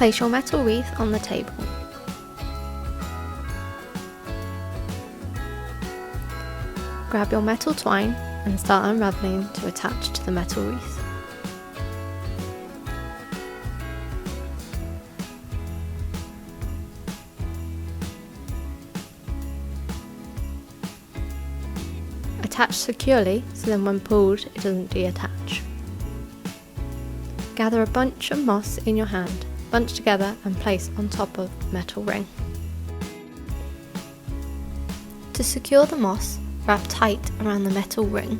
Place your metal wreath on the table. Grab your metal twine and start unravelling to attach to the metal wreath. Attach securely so then when pulled it doesn't deattach. Gather a bunch of moss in your hand, bunch together and place on top of metal ring. To secure the moss, wrap tight around the metal ring.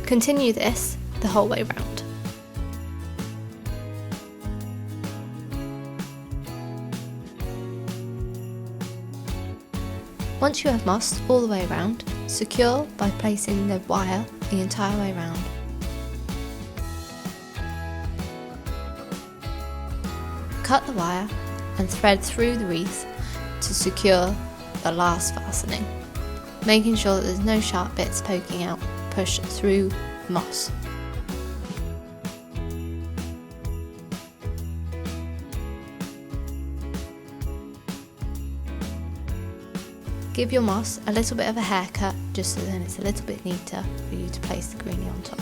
Continue this the whole way round. Once you have moss all the way around, secure by placing the wire the entire way round. Cut the wire and thread through the wreath to secure the last fastening, making sure that there's no sharp bits poking out. Push through moss. Give your moss a little bit of a haircut just so then it's a little bit neater for you to place the greenie on top.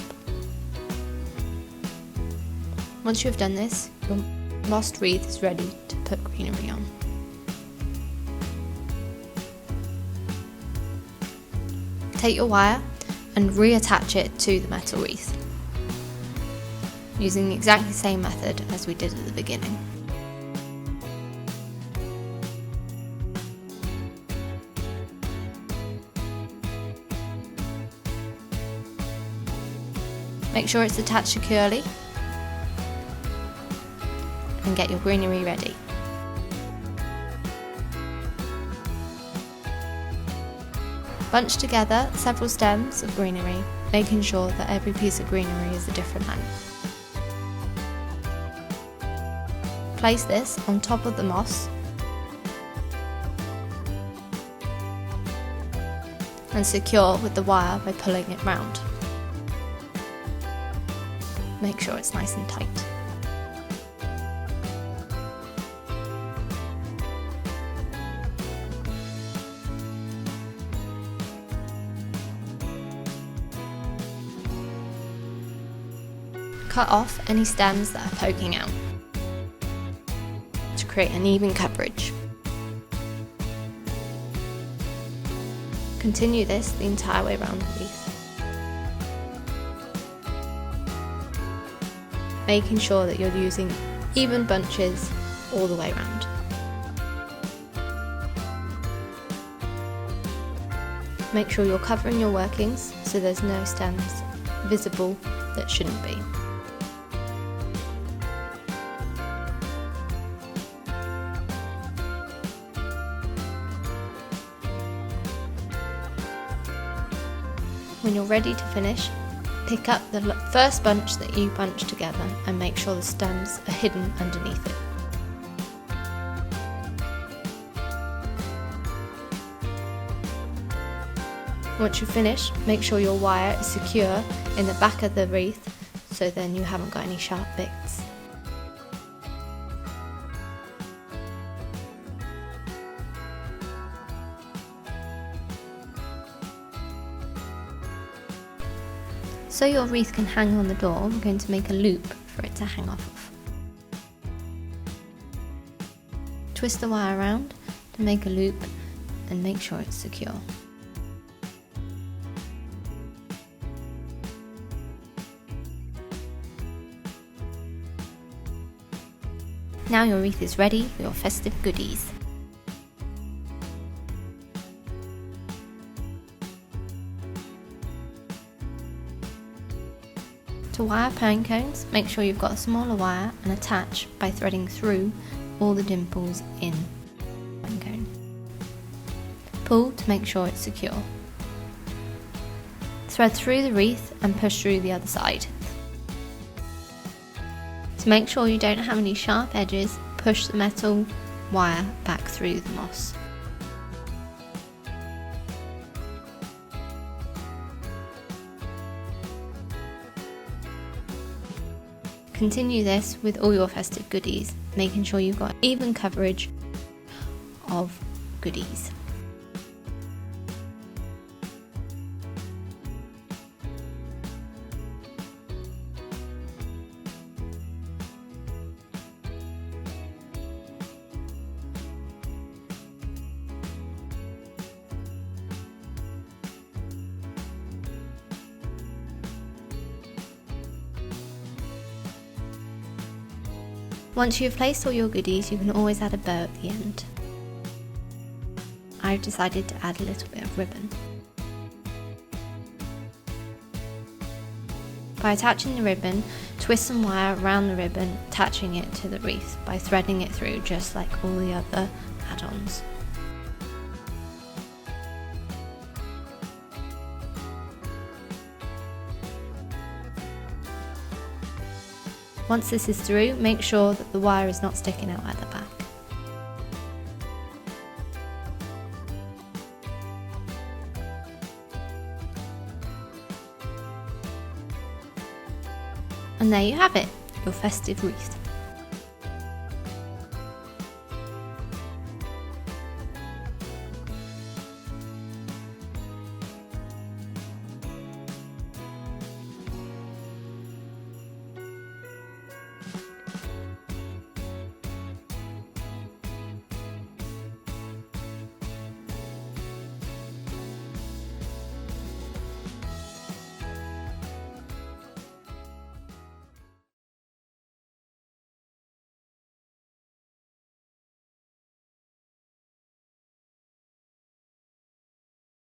Once you have done this, your mossed wreath is ready to put greenery on. Take your wire and reattach it to the metal wreath, using the exactly same method as we did at the beginning. Make sure it's attached securely and get your greenery ready. Bunch together several stems of greenery, making sure that every piece of greenery is a different length. Place this on top of the moss and secure with the wire by pulling it round. Make sure it's nice and tight. Cut off any stems that are poking out to create an even coverage. Continue this the entire way around the wreath, making sure that you're using even bunches all the way around. Make sure you're covering your workings so there's no stems visible that shouldn't be. When you're ready to finish, pick up the first bunch that you bunched together and make sure the stems are hidden underneath it. Once you finish, make sure your wire is secure in the back of the wreath so then you haven't got any sharp bits. So your wreath can hang on the door, we're going to make a loop for it to hang off of. Twist the wire around to make a loop and make sure it's secure. Now your wreath is ready for your festive goodies. To wire pine cones, make sure you've got a smaller wire and attach by threading through all the dimples in the pine cone. Pull to make sure it's secure. Thread through the wreath and push through the other side. To make sure you don't have any sharp edges, push the metal wire back through the moss. Continue this with all your festive goodies, making sure you've got even coverage of goodies. Once you've placed all your goodies, you can always add a bow at the end. I've decided to add a little bit of ribbon. By attaching the ribbon, twist some wire around the ribbon, attaching it to the wreath by threading it through just like all the other add-ons. Once this is through, make sure that the wire is not sticking out at the back. And there you have it, your festive wreath.